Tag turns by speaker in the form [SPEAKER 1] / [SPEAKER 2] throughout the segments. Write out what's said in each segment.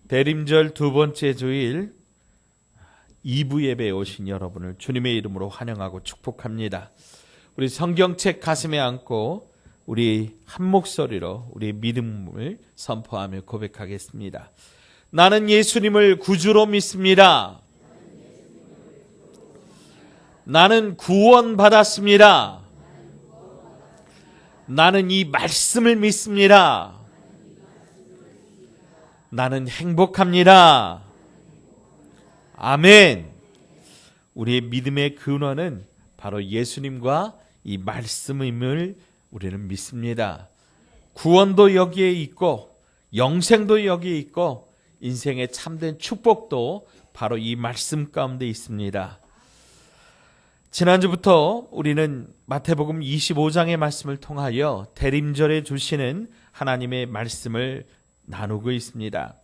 [SPEAKER 1] 대림절 두 번째 주일 2부 예배에 오신 여러분을 주님의 이름으로 환영하고 축복합니다. 우리 성경책 가슴에 안고 우리 한 목소리로 우리 믿음을 선포하며 고백하겠습니다. 나는 예수님을 구주로 믿습니다. 나는 구원받았습니다. 나는 이 말씀을 믿습니다. 나는 행복합니다. 아멘. 우리의 믿음의 근원은 바로 예수님과 이 말씀임을 우리는 믿습니다. 구원도 여기에 있고 영생도 여기에 있고 인생의 참된 축복도 바로 이 말씀 가운데 있습니다. 지난주부터 우리는 마태복음 25장의 말씀을 통하여 대림절에 주시는 하나님의 말씀을 나누고 있습니다.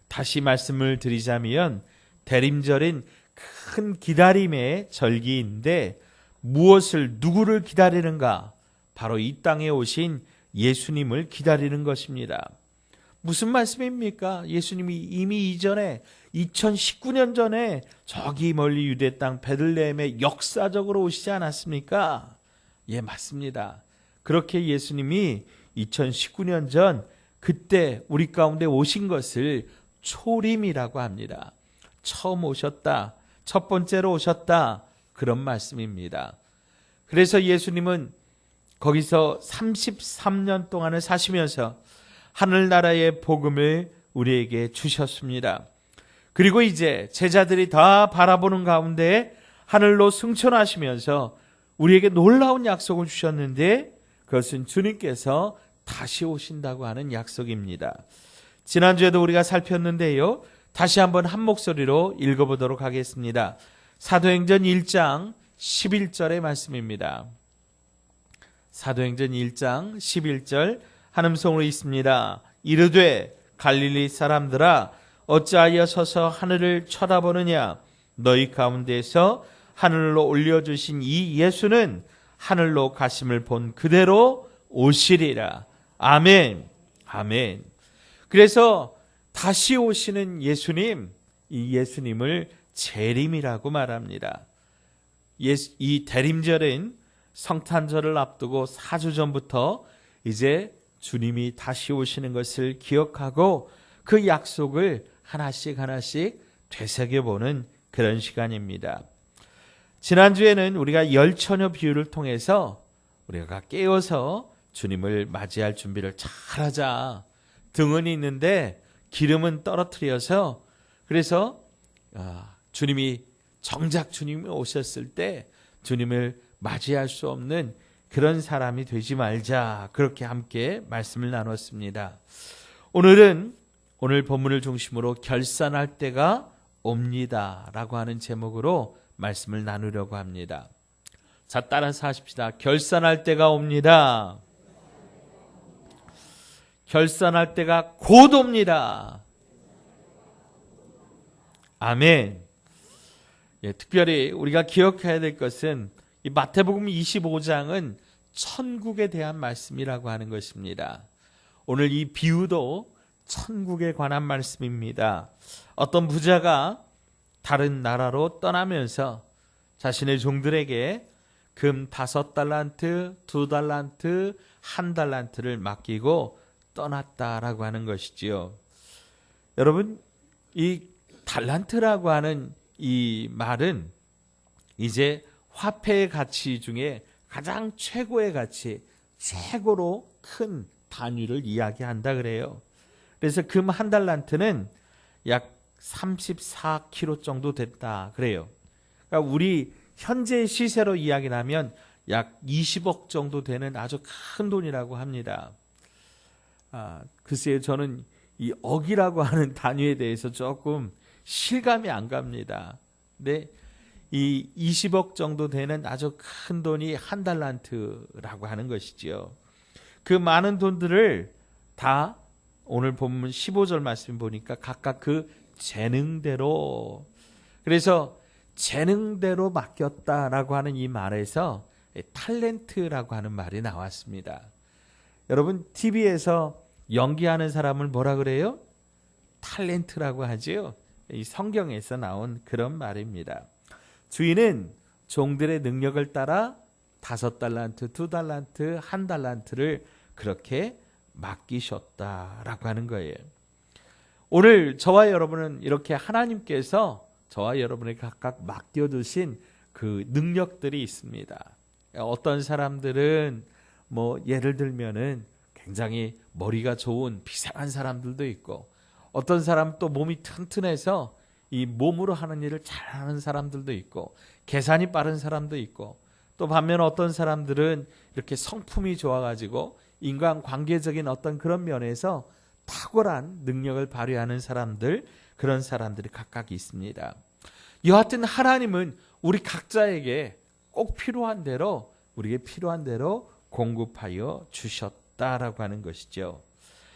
[SPEAKER 1] 다시 말씀을 드리자면 대림절은 큰 기다림의 절기인데 무엇을 누구를 기다리는가? 바로 이 땅에 오신 예수님을 기다리는 것입니다. 무슨 말씀입니까? 예수님이 이미 이전에 2019년 전에 저기 멀리 유대 땅 베들레헴에 역사적으로 오시지 않았습니까? 예, 맞습니다. 그렇게 예수님이 2019년 전 그때 우리 가운데 오신 것을 초림이라고 합니다. 처음 오셨다, 첫 번째로 오셨다, 그런 말씀입니다. 그래서 예수님은 거기서 33년 동안을 사시면서 하늘나라의 복음을 우리에게 주셨습니다. 그리고 이제 제자들이 다 바라보는 가운데 하늘로 승천하시면서 우리에게 놀라운 약속을 주셨는데 그것은 주님께서 다시 오신다고 하는 약속입니다. 지난주에도 우리가 살폈는데요. 다시 한번 한 목소리로 읽어보도록 하겠습니다. 사도행전 1장 11절의 말씀입니다. 사도행전 1장 11절 한음성으로 있습니다. 이르되 갈릴리 사람들아 어찌하여 서서 하늘을 쳐다보느냐 너희 가운데서 하늘로 올려주신 이 예수는 하늘로 가심을 본 그대로 오시리라. 아멘. 아멘. 그래서 다시 오시는 예수님, 이 예수님을 재림이라고 말합니다. 이 대림절은 성탄절을 앞두고 4주 전부터 이제 주님이 다시 오시는 것을 기억하고 그 약속을 하나씩 되새겨보는 그런 시간입니다. 지난주에는 우리가 열처녀 비유를 통해서 우리가 깨어서 주님을 맞이할 준비를 잘하자. 등은 있는데 기름은 떨어뜨려서 그래서 주님이 정작 주님이 오셨을 때 주님을 맞이할 수 없는 그런 사람이 되지 말자. 그렇게 함께 말씀을 나눴습니다. 오늘 본문을 중심으로 결산할 때가 옵니다 라고 하는 제목으로 말씀을 나누려고 합니다. 자, 따라서 하십시다. 결산할 때가 옵니다. 결산할 때가 곧 옵니다. 아멘. 예, 특별히 우리가 기억해야 될 것은 이 마태복음 25장은 천국에 대한 말씀이라고 하는 것입니다. 오늘 이 비유도 천국에 관한 말씀입니다. 어떤 부자가 다른 나라로 떠나면서 자신의 종들에게 금 5달란트, 2달란트, 1달란트를 맡기고 떠났다라고 하는 것이지요. 여러분, 이 달란트라고 하는 이 말은 이제 화폐의 가치 중에 가장 최고의 가치, 최고로 큰 단위를 이야기한다 그래요. 그래서 금 1달란트는 약 34kg 정도 됐다 그래요. 그러니까 우리 현재 시세로 이야기하면 약 20억 정도 되는 아주 큰 돈이라고 합니다. 글쎄요, 저는 이 억이라고 하는 단위에 대해서 조금 실감이 안 갑니다. 근데 이 20억 정도 되는 아주 큰 돈이 1달란트라고 하는 것이지요. 그 많은 돈들을 다 오늘 본문 15절 말씀 보니까 각각 그 재능대로, 그래서 재능대로 맡겼다라고 하는 이 말에서 탤런트라고 하는 말이 나왔습니다. 여러분, TV에서 연기하는 사람을 뭐라 그래요? 탤런트라고 하지요. 이 성경에서 나온 그런 말입니다. 주인은 종들의 능력을 따라 5달란트, 2달란트, 1달란트를 그렇게 맡기셨다라고 하는 거예요. 오늘 저와 여러분은 이렇게 하나님께서 저와 여러분에게 각각 맡겨두신 그 능력들이 있습니다. 어떤 사람들은 예를 들면은 굉장히 머리가 좋은 비상한 사람들도 있고, 어떤 사람 또 몸이 튼튼해서 이 몸으로 하는 일을 잘하는 사람들도 있고, 계산이 빠른 사람도 있고, 또 반면 어떤 사람들은 이렇게 성품이 좋아가지고 인간관계적인 어떤 그런 면에서 탁월한 능력을 발휘하는 사람들, 그런 사람들이 각각 있습니다. 여하튼 하나님은 우리 각자에게 꼭 필요한 대로, 우리에게 필요한 대로 공급하여 주셨다라고 하는 것이죠.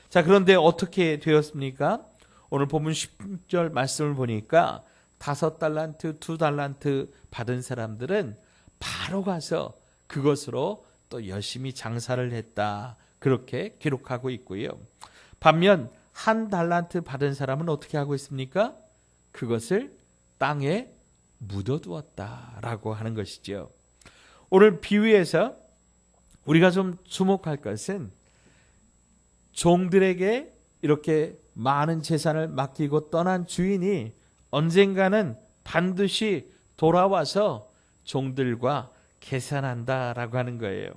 [SPEAKER 1] 자, 그런데 어떻게 되었습니까? 오늘 본문 10절 말씀을 보니까 5달란트, 2달란트 받은 사람들은 바로 가서 그것으로 또 열심히 장사를 했다, 그렇게 기록하고 있고요. 반면 1달란트 받은 사람은 어떻게 하고 있습니까? 그것을 땅에 묻어두었다라고 하는 것이죠. 오늘 비유에서 우리가 좀 주목할 것은 종들에게 이렇게 많은 재산을 맡기고 떠난 주인이 언젠가는 반드시 돌아와서 종들과 계산한다라고 하는 거예요.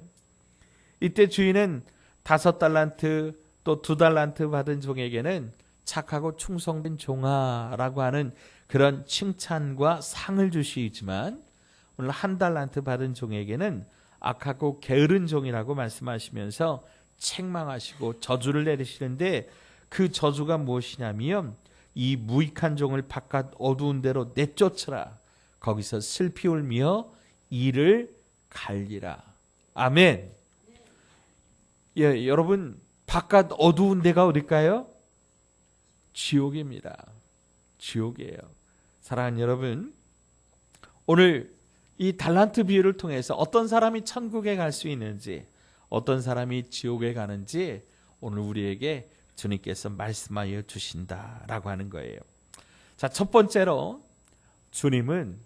[SPEAKER 1] 이때 주인은 5달란트 또 2달란트 받은 종에게는 착하고 충성된 종아라고 하는 그런 칭찬과 상을 주시지만, 오늘 1달란트 받은 종에게는 악하고 게으른 종이라고 말씀하시면서 책망하시고 저주를 내리시는데, 그 저주가 무엇이냐면 이 무익한 종을 바깥 어두운 데로 내쫓으라. 거기서 슬피 울며 이를 갈리라. 아멘. 예, 여러분, 바깥 어두운 데가 어딜까요? 지옥입니다. 지옥이에요. 사랑하는 여러분, 오늘 이 달란트 비유를 통해서 어떤 사람이 천국에 갈 수 있는지, 어떤 사람이 지옥에 가는지 오늘 우리에게 주님께서 말씀하여 주신다라고 하는 거예요. 자, 첫 번째로 주님은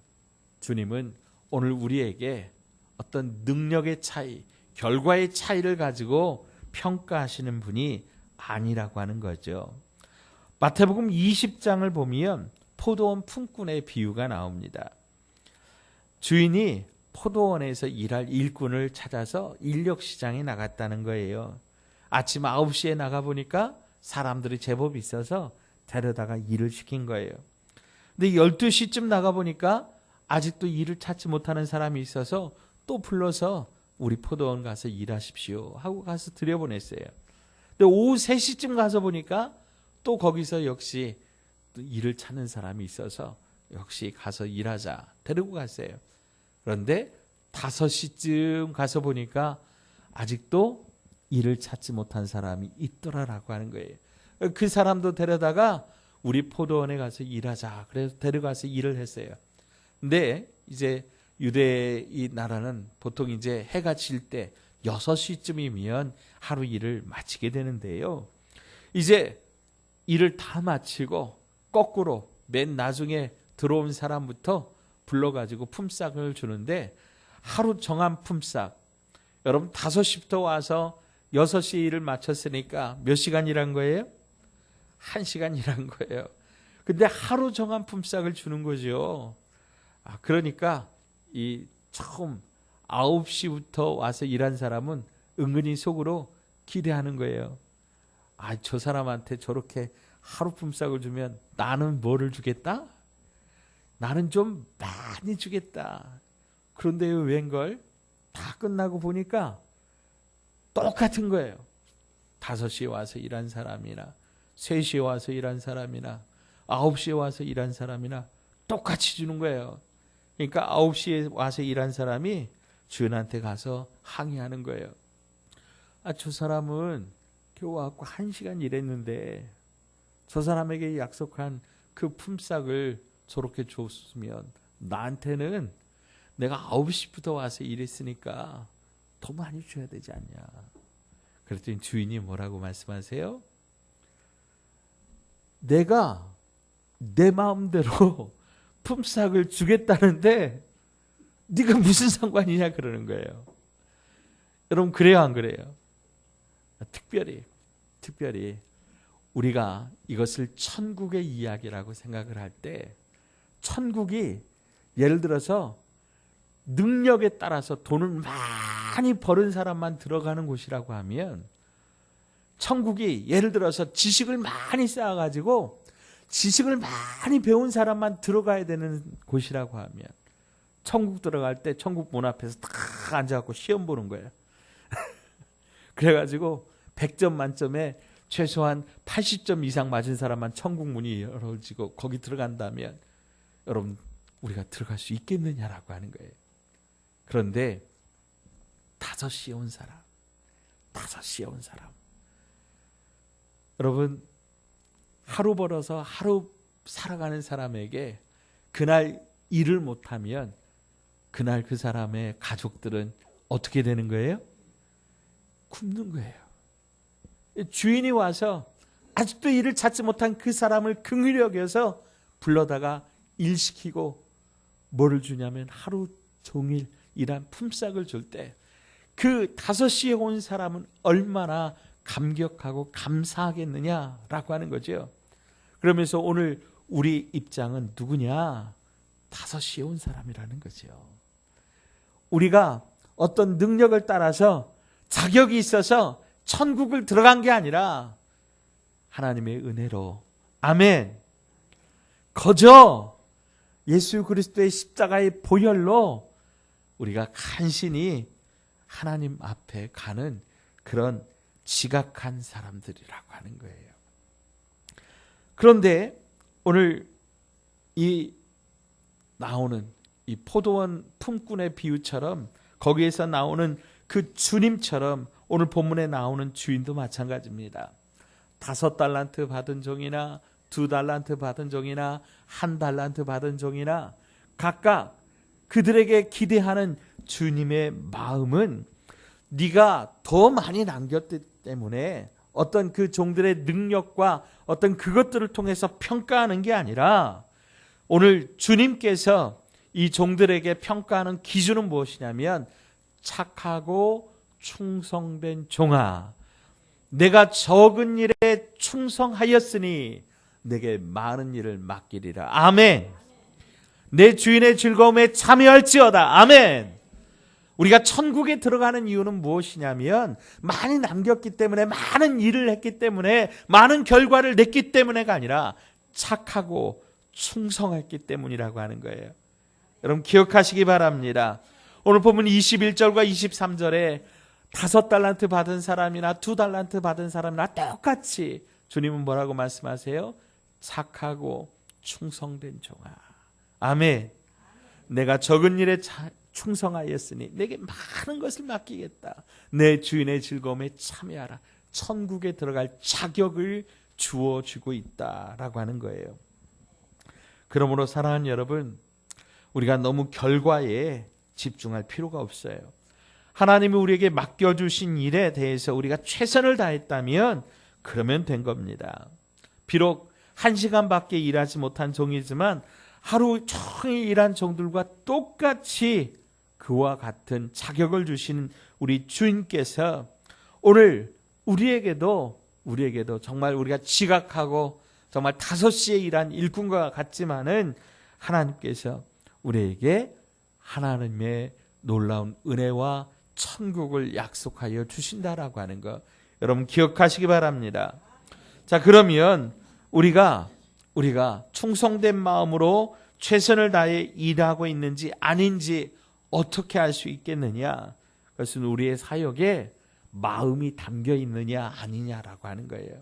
[SPEAKER 1] 오늘 우리에게 어떤 능력의 차이, 결과의 차이를 가지고 평가하시는 분이 아니라고 하는 거죠. 마태복음 20장을 보면 포도원 품꾼의 비유가 나옵니다. 주인이 포도원에서 일할 일꾼을 찾아서 인력시장에 나갔다는 거예요. 아침 9시에 나가보니까 사람들이 제법 있어서 데려다가 일을 시킨 거예요. 근데 12시쯤 나가보니까 아직도 일을 찾지 못하는 사람이 있어서 또 불러서 우리 포도원 가서 일하십시오 하고 가서 들여보냈어요. 근데 오후 3시쯤 가서 보니까 또 거기서 역시 또 일을 찾는 사람이 있어서 역시 가서 일하자 데리고 갔어요. 그런데 5시쯤 가서 보니까 아직도 일을 찾지 못한 사람이 있더라라고 하는 거예요. 그 사람도 데려다가 우리 포도원에 가서 일하자, 그래서 데려가서 일을 했어요. 근데 이제 유대 이 나라는 보통 이제 해가 질 때 6시쯤이면 하루 일을 마치게 되는데요. 이제 일을 다 마치고 거꾸로 맨 나중에 들어온 사람부터 불러가지고 품삯을 주는데, 하루 정한 품삯, 여러분 5시부터 와서 6시 일을 마쳤으니까 몇 시간 일한 거예요? 1시간 일한 거예요. 근데 하루 정한 품삯을 주는 거죠. 그러니까 이 처음 9시부터 와서 일한 사람은 은근히 속으로 기대하는 거예요. 저 사람한테 저렇게 하루 품삯을 주면 나는 뭐를 주겠다? 나는 좀 많이 주겠다. 그런데 웬걸 다 끝나고 보니까 똑같은 거예요. 5시에 와서 일한 사람이나 3시에 와서 일한 사람이나 9시에 와서 일한 사람이나 똑같이 주는 거예요. 그러니까 9시에 와서 일한 사람이 주인한테 가서 항의하는 거예요. 저 사람은 겨우 와서 1시간 일했는데 저 사람에게 약속한 그 품삯을 저렇게 줬으면 나한테는 내가 9시부터 와서 일했으니까 더 많이 줘야 되지 않냐. 그랬더니 주인이 뭐라고 말씀하세요? 내가 내 마음대로 품삯을 주겠다는데 네가 무슨 상관이냐 그러는 거예요. 여러분 그래요 안 그래요? 특별히 우리가 이것을 천국의 이야기라고 생각을 할 때 천국이 예를 들어서 능력에 따라서 돈을 많이 버는 사람만 들어가는 곳이라고 하면 천국이 예를 들어서 지식을 많이 쌓아가지고 지식을 많이 배운 사람만 들어가야 되는 곳이라고 하면 천국 들어갈 때 천국 문 앞에서 딱 앉아갖고 시험 보는 거예요. 그래가지고 100점 만점에 최소한 80점 이상 맞은 사람만 천국 문이 열어지고 거기 들어간다면 여러분 우리가 들어갈 수 있겠느냐라고 하는 거예요. 그런데 5시에 온 사람 여러분 하루 벌어서 하루 살아가는 사람에게 그날 일을 못하면 그날 그 사람의 가족들은 어떻게 되는 거예요? 굶는 거예요. 주인이 와서 아직도 일을 찾지 못한 그 사람을 긍휼히 여겨서 불러다가 일시키고 뭐를 주냐면 하루 종일 일한 품삯을 줄 때 그 5시에 온 사람은 얼마나 감격하고 감사하겠느냐라고 하는 거죠. 그러면서 오늘 우리 입장은 누구냐? 5시에 온 사람이라는 거죠. 우리가 어떤 능력을 따라서 자격이 있어서 천국을 들어간 게 아니라 하나님의 은혜로 아멘 거저 예수 그리스도의 십자가의 보혈로 우리가 간신히 하나님 앞에 가는 그런 지각한 사람들이라고 하는 거예요. 그런데 오늘 나오는 이 포도원 품꾼의 비유처럼 거기에서 나오는 그 주님처럼 오늘 본문에 나오는 주인도 마찬가지입니다. 5달란트 받은 종이나 2달란트 받은 종이나 1달란트 받은 종이나 각각 그들에게 기대하는 주님의 마음은 네가 더 많이 남겼기 때문에 어떤 그 종들의 능력과 어떤 그것들을 통해서 평가하는 게 아니라 오늘 주님께서 이 종들에게 평가하는 기준은 무엇이냐면 착하고 충성된 종아 내가 적은 일에 충성하였으니 내게 많은 일을 맡기리라. 아멘. 내 주인의 즐거움에 참여할지어다. 아멘. 우리가 천국에 들어가는 이유는 무엇이냐면 많이 남겼기 때문에 많은 일을 했기 때문에 많은 결과를 냈기 때문에가 아니라 착하고 충성했기 때문이라고 하는 거예요. 여러분 기억하시기 바랍니다. 오늘 보면 21절과 23절에 5달란트 받은 사람이나 2달란트 받은 사람이나 똑같이 주님은 뭐라고 말씀하세요? 착하고 충성된 종아. 아멘. 내가 적은 일에 충성하였으니 내게 많은 것을 맡기겠다. 내 주인의 즐거움에 참여하라. 천국에 들어갈 자격을 주어주고 있다라고 하는 거예요. 그러므로 사랑하는 여러분, 우리가 너무 결과에 집중할 필요가 없어요. 하나님이 우리에게 맡겨주신 일에 대해서 우리가 최선을 다했다면 그러면 된 겁니다. 비록 1시간밖에 일하지 못한 종이지만 하루 종일 일한 종들과 똑같이 그와 같은 자격을 주시는 우리 주인께서 오늘 우리에게도 정말 우리가 지각하고 정말 5시에 일한 일꾼과 같지만은 하나님께서 우리에게 하나님의 놀라운 은혜와 천국을 약속하여 주신다라고 하는 것 여러분 기억하시기 바랍니다. 자, 그러면 우리가 충성된 마음으로 최선을 다해 일하고 있는지 아닌지 어떻게 알 수 있겠느냐? 그것은 우리의 사역에 마음이 담겨 있느냐 아니냐라고 하는 거예요.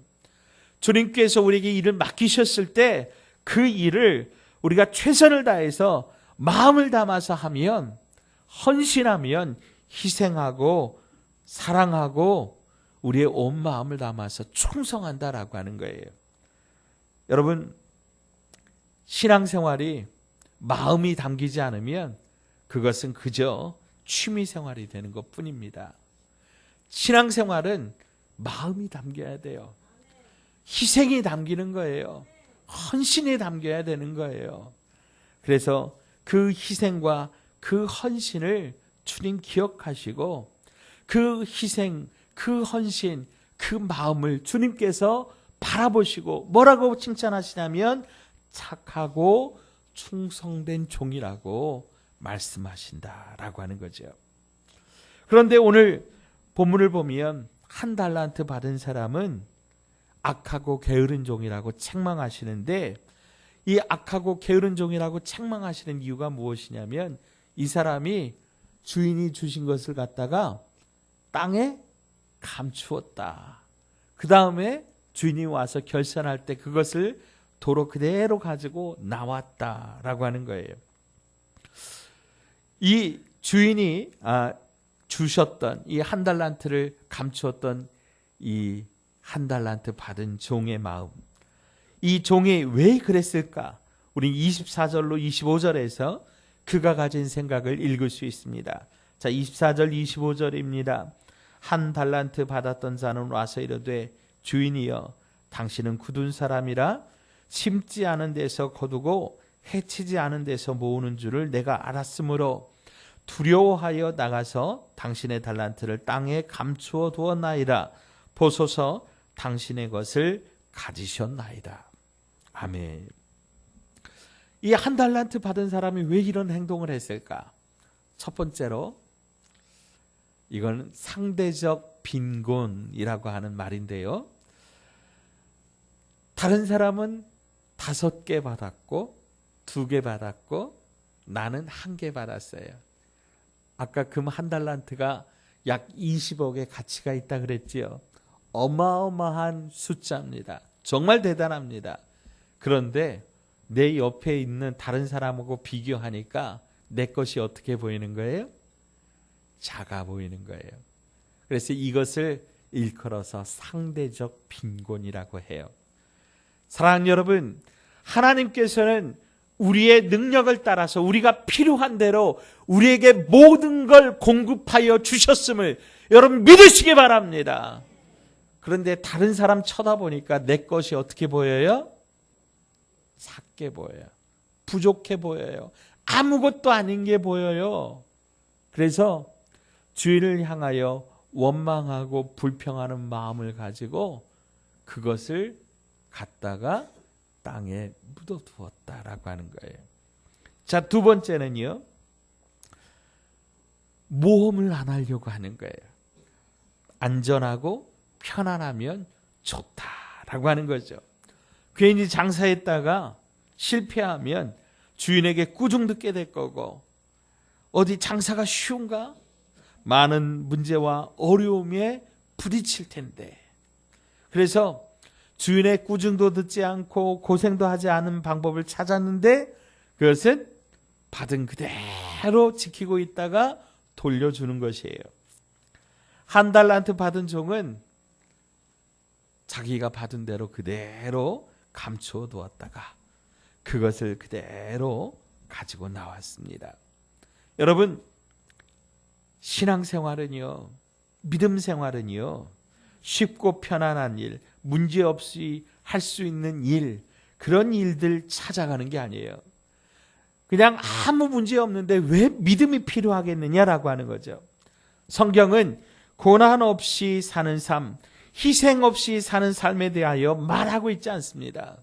[SPEAKER 1] 주님께서 우리에게 일을 맡기셨을 때 그 일을 우리가 최선을 다해서 마음을 담아서 하면, 헌신하면, 희생하고 사랑하고 우리의 온 마음을 담아서 충성한다라고 하는 거예요. 여러분, 신앙생활이 마음이 담기지 않으면 그것은 그저 취미생활이 되는 것뿐입니다. 신앙생활은 마음이 담겨야 돼요. 희생이 담기는 거예요. 헌신이 담겨야 되는 거예요. 그래서 그 희생과 그 헌신을 주님 기억하시고 그 희생, 그 헌신, 그 마음을 주님께서 바라보시고 뭐라고 칭찬하시냐면 착하고 충성된 종이라고 말씀하신다라고 하는 거죠. 그런데 오늘 본문을 보면 한 달란트 받은 사람은 악하고 게으른 종이라고 책망하시는데 이 악하고 게으른 종이라고 책망하시는 이유가 무엇이냐면 이 사람이 주인이 주신 것을 갖다가 땅에 감추었다. 그 다음에 주인이 와서 결산할 때 그것을 도로 그대로 가지고 나왔다라고 하는 거예요. 이 주인이 주셨던 이 한 달란트를 감추었던 이 한 달란트 받은 종의 마음, 이 종이 왜 그랬을까? 우리 24절로 25절에서 그가 가진 생각을 읽을 수 있습니다. 자, 24절 25절입니다. 한 달란트 받았던 자는 와서 이르되 주인이여 당신은 굳은 사람이라 심지 않은 데서 거두고 해치지 않은 데서 모으는 줄을 내가 알았으므로 두려워하여 나가서 당신의 달란트를 땅에 감추어 두었나이다. 보소서 당신의 것을 가지셨나이다. 아멘. 이 한 달란트 받은 사람이 왜 이런 행동을 했을까? 첫 번째로 이건 상대적 빈곤이라고 하는 말인데요. 다른 사람은 5개 받았고 2개 받았고 나는 1개 받았어요. 아까 금 한 달란트가 약 20억의 가치가 있다 그랬지요. 어마어마한 숫자입니다. 정말 대단합니다. 그런데 내 옆에 있는 다른 사람하고 비교하니까 내 것이 어떻게 보이는 거예요? 작아 보이는 거예요. 그래서 이것을 일컬어서 상대적 빈곤이라고 해요. 사랑하는 여러분, 하나님께서는 우리의 능력을 따라서 우리가 필요한 대로 우리에게 모든 걸 공급하여 주셨음을 여러분 믿으시기 바랍니다. 그런데 다른 사람 쳐다보니까 내 것이 어떻게 보여요? 작게 보여요. 부족해 보여요. 아무것도 아닌 게 보여요. 그래서 주인을 향하여 원망하고 불평하는 마음을 가지고 그것을 갖다가 땅에 묻어두었다라고 하는 거예요. 자, 두 번째는요. 모험을 안 하려고 하는 거예요. 안전하고 편안하면 좋다라고 하는 거죠. 괜히 장사했다가 실패하면 주인에게 꾸중 듣게 될 거고 어디 장사가 쉬운가? 많은 문제와 어려움에 부딪힐 텐데 그래서 주인의 꾸중도 듣지 않고 고생도 하지 않은 방법을 찾았는데 그것은 받은 그대로 지키고 있다가 돌려주는 것이에요. 한 달란트 받은 종은 자기가 받은 대로 그대로 감추어 두었다가 그것을 그대로 가지고 나왔습니다. 여러분, 신앙생활은요, 믿음 생활은요, 쉽고 편안한 일, 문제없이 할 수 있는 일, 그런 일들 찾아가는 게 아니에요. 그냥 아무 문제 없는데 왜 믿음이 필요하겠느냐라고 하는 거죠. 성경은 고난 없이 사는 삶, 희생 없이 사는 삶에 대하여 말하고 있지 않습니다.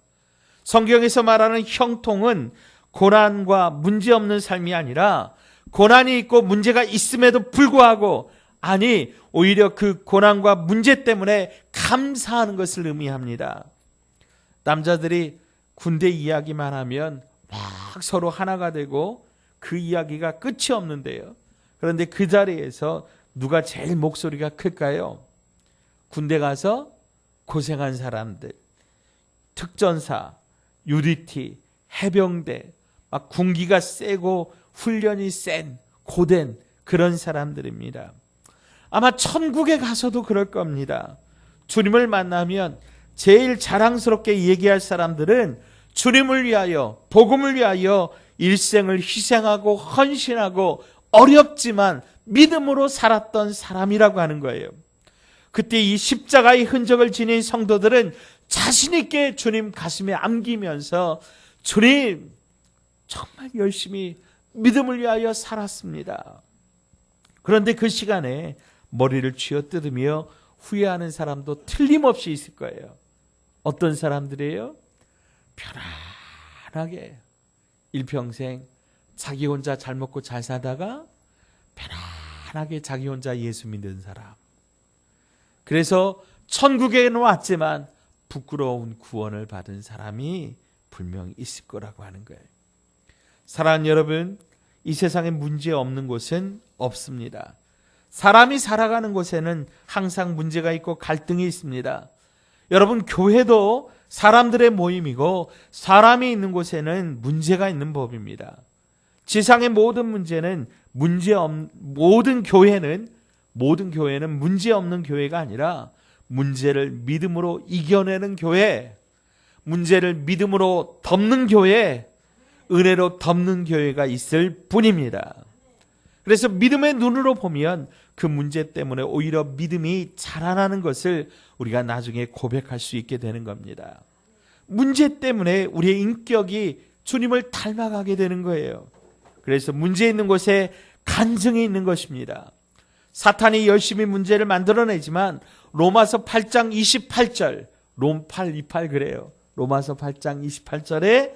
[SPEAKER 1] 성경에서 말하는 형통은 고난과 문제 없는 삶이 아니라 고난이 있고 문제가 있음에도 불구하고 아니 오히려 그 고난과 문제 때문에 감사하는 것을 의미합니다. 남자들이 군대 이야기만 하면 막 서로 하나가 되고 그 이야기가 끝이 없는데요. 그런데 그 자리에서 누가 제일 목소리가 클까요? 군대 가서 고생한 사람들, 특전사, UDT, 해병대, 막 군기가 세고 훈련이 센 고된 그런 사람들입니다. 아마 천국에 가서도 그럴 겁니다. 주님을 만나면 제일 자랑스럽게 얘기할 사람들은 주님을 위하여, 복음을 위하여 일생을 희생하고 헌신하고 어렵지만 믿음으로 살았던 사람이라고 하는 거예요. 그때 이 십자가의 흔적을 지닌 성도들은 자신 있게 주님 가슴에 안기면서 주님 정말 열심히 믿음을 위하여 살았습니다. 그런데 그 시간에 머리를 쥐어뜯으며 후회하는 사람도 틀림없이 있을 거예요. 어떤 사람들이에요? 편안하게 일평생 자기 혼자 잘 먹고 잘 사다가 편안하게 자기 혼자 예수 믿는 사람. 그래서 천국에는 왔지만 부끄러운 구원을 받은 사람이 분명히 있을 거라고 하는 거예요. 사랑하는 여러분, 이 세상에 문제 없는 곳은 없습니다. 사람이 살아가는 곳에는 항상 문제가 있고 갈등이 있습니다. 여러분, 교회도 사람들의 모임이고 사람이 있는 곳에는 문제가 있는 법입니다. 지상의 모든 문제는 모든 교회는 문제 없는 교회가 아니라 문제를 믿음으로 이겨내는 교회, 문제를 믿음으로 덮는 교회, 은혜로 덮는 교회가 있을 뿐입니다. 그래서 믿음의 눈으로 보면 그 문제 때문에 오히려 믿음이 자라나는 것을 우리가 나중에 고백할 수 있게 되는 겁니다. 문제 때문에 우리의 인격이 주님을 닮아가게 되는 거예요. 그래서 문제 있는 곳에 간증이 있는 것입니다. 사탄이 열심히 문제를 만들어내지만 로마서 8장 28절, 롬 8:28 그래요. 로마서 8장 28절에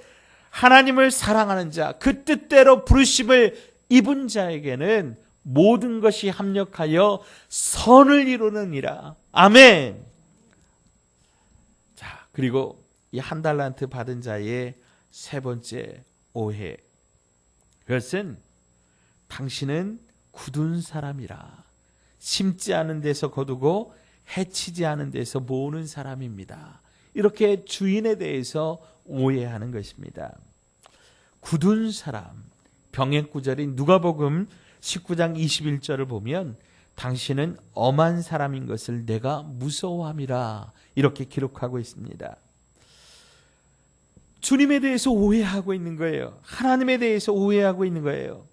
[SPEAKER 1] 하나님을 사랑하는 자, 그 뜻대로 부르심을 입은 자에게는 모든 것이 합력하여 선을 이루느니라. 아멘. 자, 그리고 이 한 달란트 받은 자의 세 번째 오해. 그것은 당신은 굳은 사람이라. 심지 않은 데서 거두고 해치지 않은 데서 모으는 사람입니다. 이렇게 주인에 대해서 오해하는 것입니다. 굳은 사람, 병행구절인 누가복음 19장 21절을 보면 당신은 엄한 사람인 것을 내가 무서워함이라 이렇게 기록하고 있습니다. 주님에 대해서 오해하고 있는 거예요. 하나님에 대해서 오해하고 있는 거예요.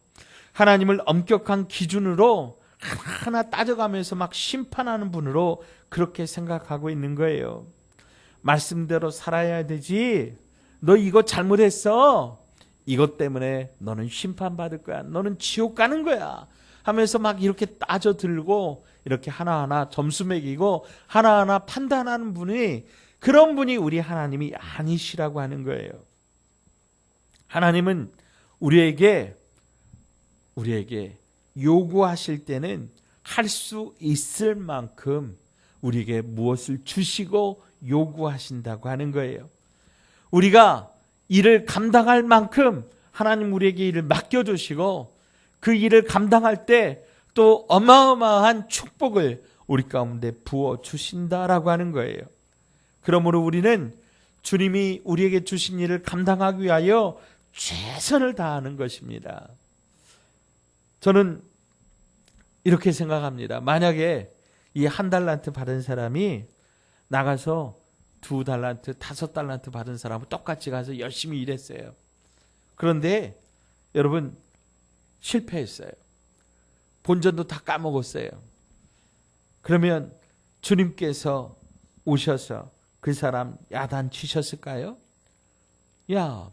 [SPEAKER 1] 하나님을 엄격한 기준으로 하나하나 따져가면서 막 심판하는 분으로 그렇게 생각하고 있는 거예요. 말씀대로 살아야 되지. 너 이거 잘못했어. 이것 때문에 너는 심판받을 거야. 너는 지옥 가는 거야. 하면서 막 이렇게 따져들고 이렇게 하나하나 점수 매기고 하나하나 판단하는 분이, 그런 분이 우리 하나님이 아니시라고 하는 거예요. 하나님은 우리에게 요구하실 때는 할 수 있을 만큼 우리에게 무엇을 주시고 요구하신다고 하는 거예요. 우리가 일을 감당할 만큼 하나님 우리에게 일을 맡겨주시고 그 일을 감당할 때 또 어마어마한 축복을 우리 가운데 부어주신다라고 하는 거예요. 그러므로 우리는 주님이 우리에게 주신 일을 감당하기 위하여 최선을 다하는 것입니다. 저는 이렇게 생각합니다. 만약에 이 한 달란트 받은 사람이 나가서 2달란트, 5달란트 받은 사람은 똑같이 가서 열심히 일했어요. 그런데 여러분 실패했어요. 본전도 다 까먹었어요. 그러면 주님께서 오셔서 그 사람 야단치셨을까요? 야,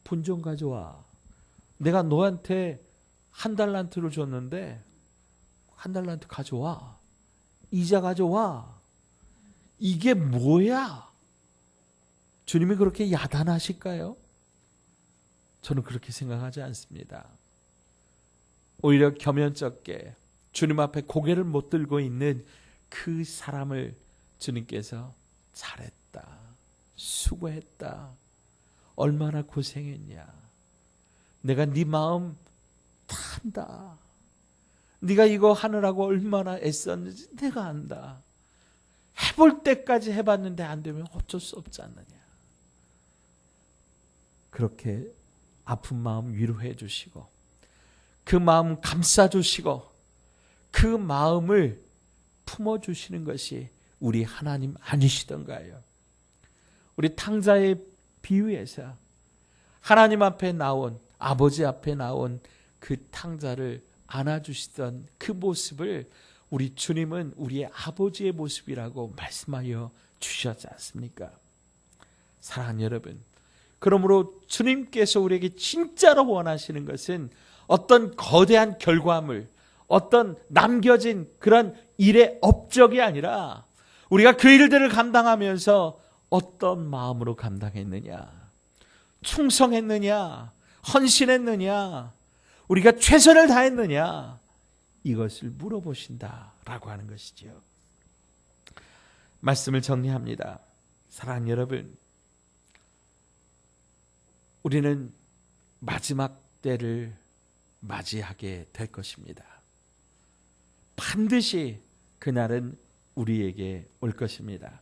[SPEAKER 1] 본전 가져와. 내가 너한테 1달란트를 줬는데 1달란트 가져와. 이자 가져와. 이게 뭐야? 주님이 그렇게 야단하실까요? 저는 그렇게 생각하지 않습니다. 오히려 겸연쩍게 주님 앞에 고개를 못 들고 있는 그 사람을 주님께서 잘했다, 수고했다, 얼마나 고생했냐, 내가 네 마음 다 안다, 네가 이거 하느라고 얼마나 애썼는지 내가 안다, 해볼 때까지 해봤는데 안 되면 어쩔 수 없지 않느냐. 그렇게 아픈 마음 위로해 주시고 그 마음 감싸 주시고 그 마음을 품어주시는 것이 우리 하나님 아니시던가요? 우리 탕자의 비유에서 하나님 앞에 나온, 아버지 앞에 나온 그 탕자를 안아주시던 그 모습을 우리 주님은 우리의 아버지의 모습이라고 말씀하여 주셨지 않습니까? 사랑하는 여러분, 그러므로 주님께서 우리에게 진짜로 원하시는 것은 어떤 거대한 결과물, 어떤 남겨진 그런 일의 업적이 아니라 우리가 그 일들을 감당하면서 어떤 마음으로 감당했느냐, 충성했느냐, 헌신했느냐, 우리가 최선을 다했느냐, 이것을 물어보신다라고 하는 것이죠. 말씀을 정리합니다. 사랑하는 여러분, 우리는 마지막 때를 맞이하게 될 것입니다. 반드시 그날은 우리에게 올 것입니다.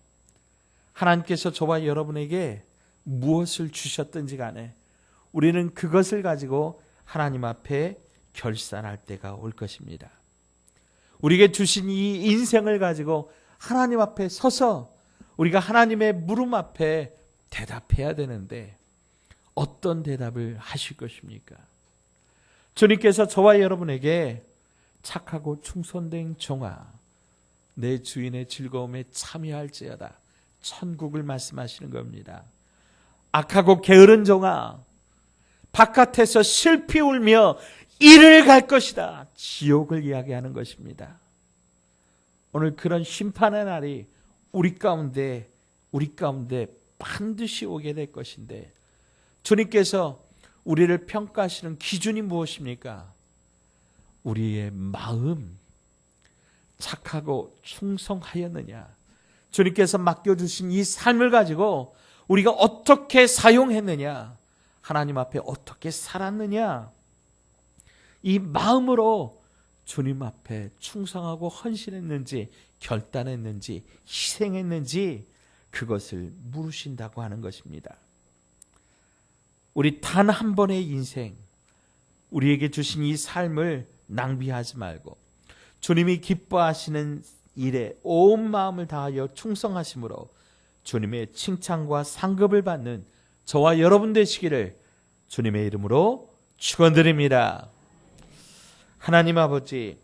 [SPEAKER 1] 하나님께서 저와 여러분에게 무엇을 주셨든지 간에 우리는 그것을 가지고 하나님 앞에 결산할 때가 올 것입니다. 우리에게 주신 이 인생을 가지고 하나님 앞에 서서 우리가 하나님의 물음 앞에 대답해야 되는데 어떤 대답을 하실 것입니까? 주님께서 저와 여러분에게 착하고 충성된 종아, 내 주인의 즐거움에 참여할지어다, 천국을 말씀하시는 겁니다. 악하고 게으른 종아, 바깥에서 슬피 울며 이를 갈 것이다, 지옥을 이야기하는 것입니다. 오늘 그런 심판의 날이 우리 가운데 반드시 오게 될 것인데, 주님께서 우리를 평가하시는 기준이 무엇입니까? 우리의 마음, 착하고 충성하였느냐, 주님께서 맡겨주신 이 삶을 가지고 우리가 어떻게 사용했느냐, 하나님 앞에 어떻게 살았느냐, 이 마음으로 주님 앞에 충성하고 헌신했는지, 결단했는지, 희생했는지, 그것을 물으신다고 하는 것입니다. 우리 단 한 번의 인생, 우리에게 주신 이 삶을 낭비하지 말고 주님이 기뻐하시는 일에 온 마음을 다하여 충성하심으로 주님의 칭찬과 상급을 받는 저와 여러분 되시기를 주님의 이름으로 축원드립니다. 하나님 아버지,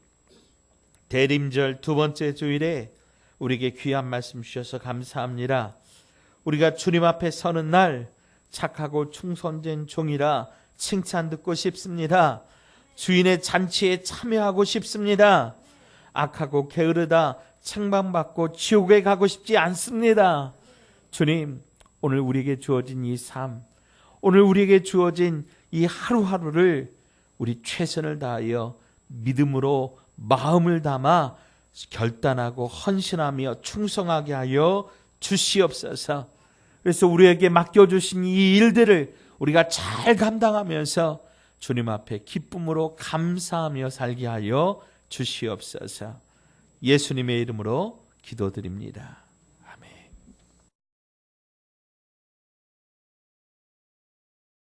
[SPEAKER 1] 대림절 두 번째 주일에 우리에게 귀한 말씀 주셔서 감사합니다. 우리가 주님 앞에 서는 날 착하고 충성된 종이라 칭찬 듣고 싶습니다. 주인의 잔치에 참여하고 싶습니다. 악하고 게으르다 책망받고 지옥에 가고 싶지 않습니다. 주님, 오늘 우리에게 주어진 이 삶, 오늘 우리에게 주어진 이 하루하루를 우리 최선을 다하여 믿음으로 마음을 담아 결단하고 헌신하며 충성하게 하여 주시옵소서. 그래서 우리에게 맡겨주신 이 일들을 우리가 잘 감당하면서 주님 앞에 기쁨으로 감사하며 살게 하여 주시옵소서. 예수님의 이름으로 기도드립니다.